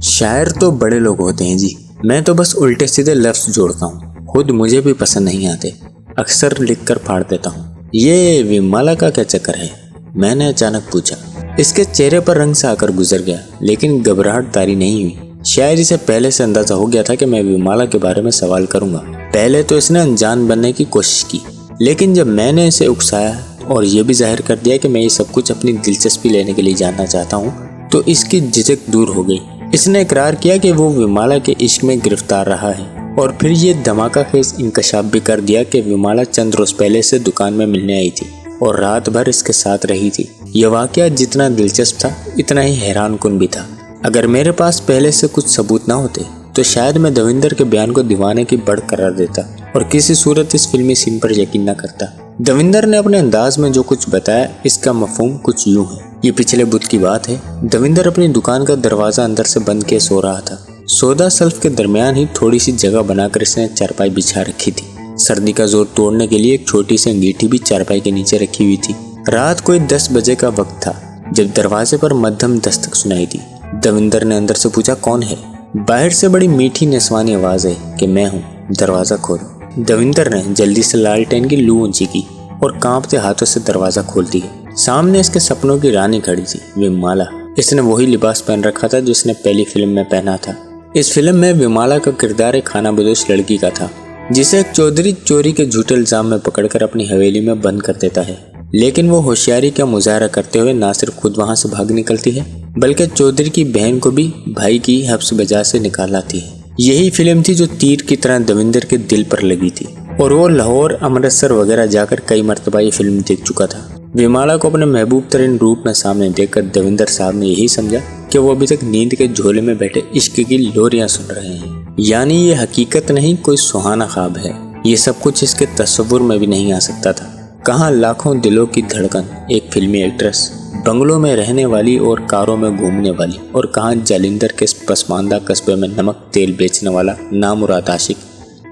शायर तो बड़े लोग होते हैं जी, मैं तो बस उल्टे सीधे लफ्ज जोड़ता हूँ, खुद मुझे भी पसंद नहीं आते, अक्सर लिखकर फाड़ देता हूँ। ये विमाला का क्या चक्कर है? मैंने अचानक पूछा। इसके चेहरे पर रंग सा आकर गुजर गया, लेकिन घबराहट तारी नहीं हुई। शायद इसे पहले से अंदाजा हो गया था कि मैं विमाला के बारे में सवाल करूंगा। पहले तो इसने अनजान बनने की कोशिश की, लेकिन जब मैंने इसे उकसाया और ये भी जाहिर कर दिया कि मैं ये सब कुछ अपनी दिलचस्पी लेने के लिए जानना चाहता हूँ, तो इसकी झिझक दूर हो गई। इसने इकरार किया कि वो विमाला के इश्क में गिरफ्तार रहा है, और फिर ये धमाका खेज इंकशाफ भी कर दिया कि विमाला चंद रोज पहले से दुकान में मिलने आई थी और रात भर इसके साथ रही थी। यह वाकया जितना दिलचस्प था, इतना ही हैरान कुन भी था। अगर मेरे पास पहले से कुछ सबूत ना होते तो शायद मैं दविंदर के बयान को दीवाने की बढ़ करार देता और किसी सूरत इस फिल्मी सीन पर यकीन न करता। दविंदर ने अपने अंदाज में जो कुछ बताया, इसका मफहूम कुछ यूं है। ये पिछले बुध की बात है। दविंदर अपनी दुकान का दरवाजा अंदर से बंद किए सो रहा था। सौदा शेल्फ के दरमियान ही थोड़ी सी जगह बनाकर इसने चारपाई बिछा रखी थी। सर्दी का जोर तोड़ने के लिए एक छोटी सी अंगीठी भी चारपाई के नीचे रखी हुई थी। रात कोई 10 बजे का वक्त था जब दरवाजे पर मध्यम दस्तक सुनाई दी। दविंदर ने अंदर से पूछा, कौन है? बाहर से बड़ी मीठी नस्वानी आवाज है कि मैं हूँ, दरवाजा खोलो। दविंदर ने जल्दी से लालटेन की लू ऊंची की और कांपते हाथों से दरवाजा खोल दिया। सामने इसके सपनों की रानी खड़ी थी, विमाला। इसने वही लिबास पहन रखा था जो इसने पहली फिल्म में पहना था। इस फिल्म में विमाला का किरदार एक खानाबदोश लड़की का था, जिसे एक चौधरी चोरी के झूठे इल्जाम में पकड़कर अपनी हवेली में बंद कर देता है। लेकिन वो होशियारी का मुजाहरा करते हुए ना सिर्फ खुद वहां से भाग निकलती है, बल्कि चौधरी की बहन को भी भाई की हब्स बजा से निकाल लाती है। यही फिल्म थी जो तीर की तरह दविंदर के दिल पर लगी थी, और वो लाहौर, अमृतसर वगैरह जाकर कई मरतबा ये फिल्म देख चुका था। विमाला को अपने महबूब तरीन रूप में सामने देखकर दविंदर साहब ने यही समझा कि वो अभी तक नींद के झोले में बैठे इश्क की लोरियां सुन रहे हैं। यानी ये हकीकत नहीं, कोई सुहाना ख्वाब है। ये सब कुछ इसके तस्वुर में भी नहीं आ सकता था। कहाँ लाखों दिलों की धड़कन एक फिल्मी एक्ट्रेस, बंगलों में रहने वाली और कारों में घूमने वाली, और कहाँ जालिंदर के पसमानदा कस्बे में नमक तेल बेचने वाला नामुराद आशिक,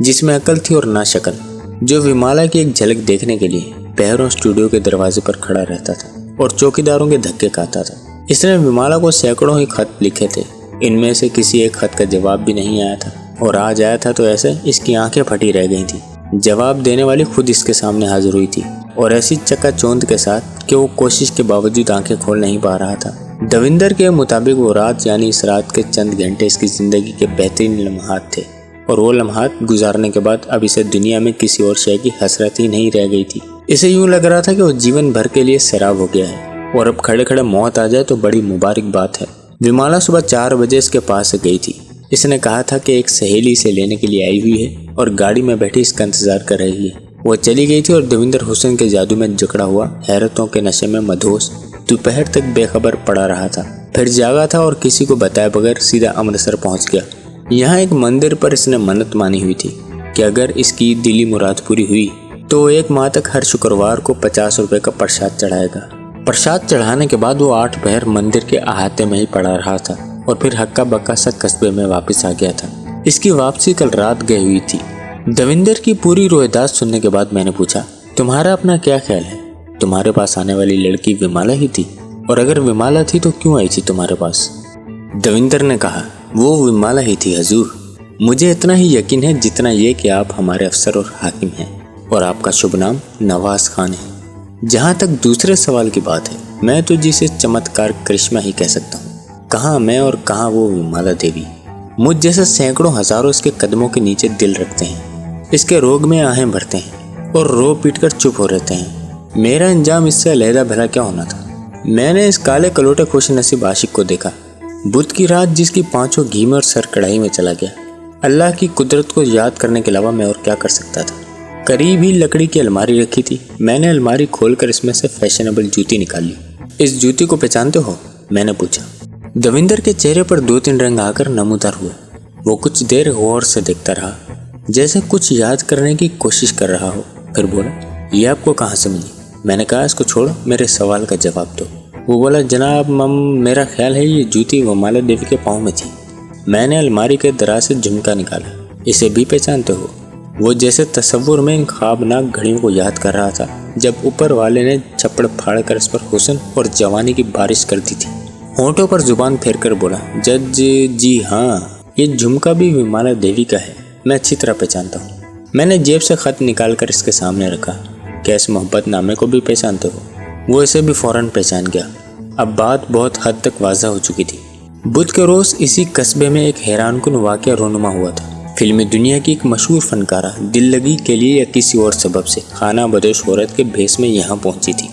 जिसमें अकल थी और ना शक्ल, जो विमाला की एक झलक देखने के लिए पैरों स्टूडियो के दरवाजे पर खड़ा रहता था और चौकीदारों के धक्के खाता था। इसने विमाला को सैकड़ों ही खत लिखे थे, इनमें से किसी एक खत का जवाब भी नहीं आया था, और आज आया था तो ऐसे इसकी आंखें फटी रह गई थी। जवाब देने वाली खुद इसके सामने हाजिर हुई थी, और ऐसी चकाचौंध के साथ कि वो कोशिश के बावजूद आंखें खोल नहीं पा रहा था। दविंदर के मुताबिक वो रात यानी इस रात के चंद घंटे इसकी जिंदगी के बेहतरीन लम्हात थे, और वो लम्हात गुजारने के बाद अब इसे दुनिया में किसी और शय की हसरत ही नहीं रह गई थी। इसे यूं लग रहा था कि वो जीवन भर के लिए सैराब हो गया है, और अब खड़े खड़े मौत आ जाए तो बड़ी मुबारक बात है। विमाला सुबह 4 बजे इसके पास से गई थी। इसने कहा था कि एक सहेली से लेने के लिए आई हुई है और गाड़ी में बैठी इसका इंतजार कर रही है। वो चली गई थी और दविंदर हुसैन के जादू में जकड़ा हुआ, हैरतों के नशे में मदहोश दोपहर तक बेखबर पड़ा रहा था। फिर जागा था और किसी को बताए बगैर सीधा अमृतसर पहुंच गया। यहाँ एक मंदिर पर इसने मन्नत मानी हुई थी कि अगर इसकी दिली मुराद पूरी हुई तो 1 माह तक हर शुक्रवार को 50 रुपए का प्रसाद चढ़ाएगा। प्रसाद चढ़ाने के बाद वो 8 पहर मंदिर के अहाते में ही पड़ा रहा था और फिर हक्का बक्का सा कस्बे में वापस आ गया था। इसकी वापसी कल रात गई हुई थी। दविंदर की पूरी रोएदाद सुनने के बाद मैंने पूछा, तुम्हारा अपना क्या ख्याल है? तुम्हारे पास आने वाली लड़की विमाला ही थी? और अगर विमाला थी तो क्यों आई थी तुम्हारे पास? दविंदर ने कहा, वो विमाला ही थी हजूर। मुझे इतना ही यकीन है जितना ये कि आप हमारे अफसर और हाकिम हैं, और आपका शुभ नाम नवाज खान है। जहाँ तक दूसरे सवाल की बात है, मैं तो जिसे चमत्कार करिश्मा ही कह सकता हूँ। कहाँ मैं और कहाँ वो विमाला देवी? मुझ जैसे सैकड़ों हजारों इसके कदमों के नीचे दिल रखते हैं, इसके रोग में आहें भरते हैं और रो पीट कर चुप हो रहते हैं। मेरा अंजाम इससे अलहदा भला क्या होना था? मैंने इस काले कलोटे खुश नसीब आशिक को देखा, बुध की रात जिसकी 5 घी में और सर कढ़ाई में चला गया। अल्लाह की कुदरत को याद करने के अलावा मैं और क्या कर सकता था? करीब ही लकड़ी की अलमारी रखी थी। मैंने अलमारी खोलकर इसमें से फैशनेबल जूती निकाल ली। इस जूती को पहचानते हो? मैंने पूछा। दविंदर के चेहरे पर 2-3 रंग आकर नमूदार हुए। वो कुछ देर गौर से देखता रहा, जैसे कुछ याद करने की कोशिश कर रहा हो। फिर बोला, ये आपको कहाँ से मिली? मैंने कहा, इसको छोड़ो, मेरे सवाल का जवाब दो। वो बोला, जनाब मेरा ख्याल है ये जूती विमाला देवी के पाँव में थी। मैंने अलमारी के दराज से झुमका निकाला। इसे भी पहचानते हो? वो जैसे तस्वुर में इन ख्वाबनाक घड़ियों को याद कर रहा था जब ऊपर वाले ने छप्पड़ फाड़ कर इस पर हुस्न और जवानी की बारिश कर दी थी। होंठों पर जुबान फेर कर बोला, जज जी हाँ, ये झुमका भी विमाला देवी का है, मैं अच्छी तरह पहचानता हूँ। मैंने जेब से खत निकालकर इसके सामने रखा। क्या इस मोहब्बत नामे को भी पहचानते हो? वो इसे भी फौरन पहचान गया। अब बात बहुत हद तक वाज़ह हो चुकी थी। बुध के रोज इसी कस्बे में एक हैरानकुन वाक़या रोनुमा हुआ था। फिल्मी दुनिया की एक मशहूर फनकारा दिल लगी के लिए या किसी और सबब से खाना बदोश औरत के भेष में यहाँ पहुंची थी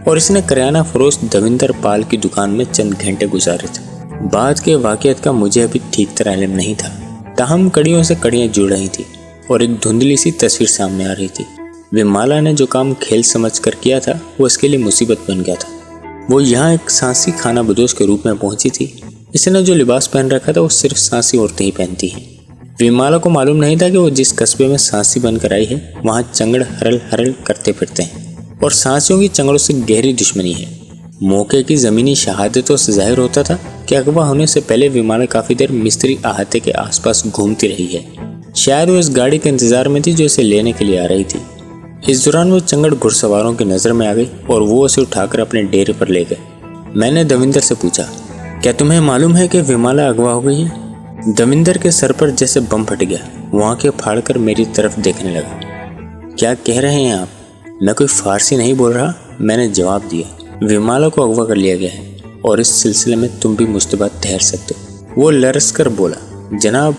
और इसने करियाना फरोश दविंदर पाल की दुकान में चंद घंटे गुजारे थे। बाद के वाक़यात का मुझे अभी ठीक तरह इल्म नहीं था, ताहम कड़ियों से कड़ियाँ जुड़ रही थी और एक धुंधली सी तस्वीर सामने आ रही थी। विमाला ने जो काम खेल समझ कर किया था वो इसके लिए मुसीबत बन गया था। वो यहाँ एक सांसी खाना बदोश के रूप में पहुंची थी। इसने जो लिबास पहन रखा था वो सिर्फ सांसी औरतें ही पहनती हैं। विमाला को मालूम नहीं था कि वो जिस कस्बे में सांसी बनकर आई है वहाँ चंगड़ हरल हरल करते फिरते हैं और सांसियों की चंगड़ों से गहरी दुश्मनी है। मौके की ज़मीनी शहादतों से जाहिर होता था कि अगवा होने से पहले विमाला काफ़ी देर मिस्त्री अहाते के आसपास घूमती रही है। शायद वो इस गाड़ी के इंतज़ार में थी जो इसे लेने के लिए आ रही थी। इस दौरान वो चंगड़ घुड़सवारों की नज़र में आ गई और वो उसे उठाकर अपने डेरे पर ले गए। मैंने दविंदर से पूछा, क्या तुम्हें मालूम है कि विमाला अगवा हो गई है? दविंदर के सर पर जैसे बम फट गया। वो आंखें फाड़कर मेरी तरफ देखने लगा। क्या कह रहे हैं आप? मैं कोई फारसी नहीं बोल रहा, मैंने जवाब दिया। विमाला को अगवा कर लिया गया है और इस सिलसिले में तुम भी मुस्तबद ठहर सकते हो। वो लरस कर बोला, जनाब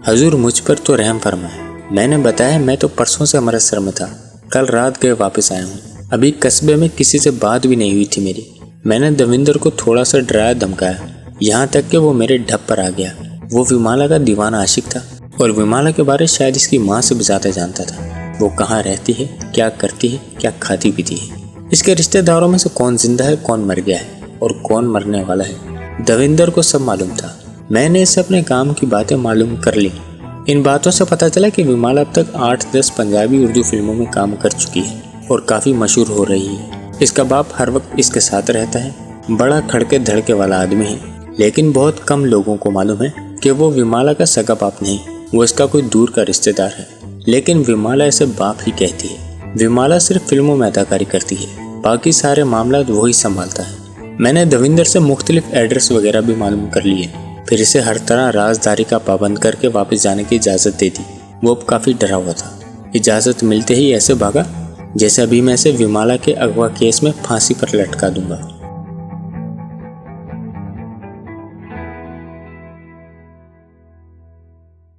हजूर मुझ पर तो रहम फरमाए। मैंने बताया मैं तो परसों से अमृतसर में था, कल रात गए वापस आया हूँ। अभी कस्बे में किसी से बात भी नहीं हुई थी मेरी। मैंने दविंदर को थोड़ा सा डराया धमकाया, यहाँ तक कि वो मेरे ढप पर आ गया। वो विमाला का दीवाना आशिक था और विमाला के बारे शायद इसकी माँ से भी ज़्यादा जानता था। वो कहाँ रहती है, क्या करती है, क्या खाती पीती है, इसके रिश्तेदारों में से कौन जिंदा है, कौन मर गया है और कौन मरने वाला है। दविंदर को सब मालूम था। मैंने इसे अपने काम की बातें मालूम कर ली। इन बातों से पता चला कि विमाला अब तक 8-10 पंजाबी उर्दू फिल्मों में काम कर चुकी है और काफ़ी मशहूर हो रही है। इसका बाप हर वक्त इसके साथ रहता है। बड़ा खड़के धड़के वाला आदमी है, लेकिन बहुत कम लोगों को मालूम है कि वो विमाला का सगा बाप नहीं, वो इसका कोई दूर का रिश्तेदार है। लेकिन विमाला इसे बाप ही कहती है। विमाला सिर्फ फिल्मों में अदाकारी करती है, बाकी सारे मामला वही संभालता है। मैंने दविंदर से मुख्तलिफ एड्रेस वगैरह भी मालूम कर लिए, फिर इसे हर तरह राजदारी का पाबंद करके वापस जाने की इजाज़त दे दी। वो अब काफ़ी डरा हुआ था। इजाज़त मिलते ही ऐसे भागा जैसे अभी मैं इसे विमाला के अगवा केस में फांसी पर लटका दूंगा।